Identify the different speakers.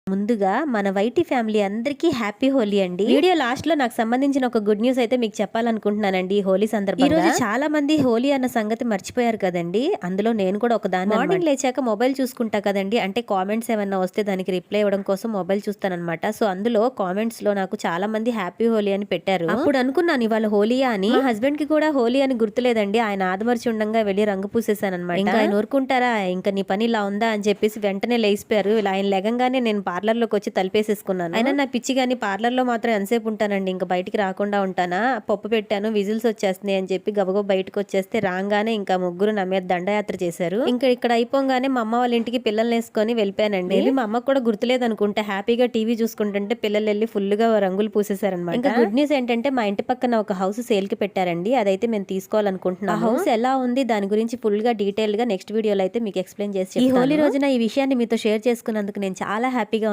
Speaker 1: ముందుగా మన YT family అందరికీ హ్యాపీ హోలీ అండి. వీడియో లాస్ట్ లో నాకు సంబంధించిన ఒక గుడ్ న్యూస్ అయితే మీకు చెప్పాలనుకుంటున్నానండి. హోలీ సందర్భంగా ఈ రోజు చాలా మంది హోలీ అన్న సంగతి మర్చిపోయారు కదండి. అందులో నేను కూడా ఒక దాన్ని. మార్నింగ్ లేచాక మొబైల్ చూసుకుంటా కదండి, అంటే కామెంట్స్ ఏమన్నా వస్తే దానికి రిప్లై ఇవ్వడం కోసం మొబైల్ చూస్తానన్నమాట. సో అందులో కామెంట్స్ లో నాకు చాలా మంది హ్యాపీ హోలీ అని పెట్టారు. అప్పుడు అనుకున్నాను ఇవాళ హోలీయా అని. మా హస్బెండ్ కి కూడా హోలీ అని గుర్తులేదండి. ఆయన ఆదమర్చి ఉండగా వెళ్ళి రంగు పూసేసానమాట. ఇంకా ఆయన ఊరుకుంటారా, ఇంకా నీ పని ఇలా ఉందా అని చెప్పేసి వెంటనే లేచిపోయారు. ఇలా ఆయన లెగంగానే నేను పార్లర్ లోకి వచ్చి తలిపేసేసుకున్నాను. అయినా నా పిచ్చి గాని పార్లర్ లో మాత్రం ఎంతసేపు ఉంటానండి, ఇంకా బయటికి రాకుండా ఉంటానా. పప్పు పెట్టాను, విజిల్స్ వచ్చేస్తున్నాయి అని చెప్పి గబగబ బయటకు వచ్చేస్తే రాగానే ఇంకా ముగ్గురు నా మీద దండయాత్ర చేశారు. ఇంకా ఇక్కడ అయిపోగానే మా అమ్మ వాళ్ళ ఇంటికి పిల్లల్ని వేసుకొని వెళ్ళిపోయానండి. మేబీ మా అమ్మకు కూడా గుర్తులేదు అనుకుంటే, హ్యాపీగా టీవీ చూసుకుంటుంటే పిల్లలు వెళ్ళి ఫుల్ గా రంగులు పూసేశారనమాట. ఇంకా గుడ్ న్యూస్ ఏంటంటే మా ఇంటి పక్కన ఒక హౌస్ సేల్ కి పెట్టారండి. అదైతే మేము తీసుకోవాలనుకుంటున్నాం. ఆ హౌస్ ఎలా ఉంది దాని గురించి ఫుల్ గా డీటెయిల్ గా నెక్స్ట్ వీడియోలో అయితే మీకు ఎక్స్ప్లెయిన్ చేసి, ఈ హోలీ రోజున ఈ విషయాన్ని మీతో షేర్ చేసుకున్నందుకు నేను చాలా హ్యాపీగా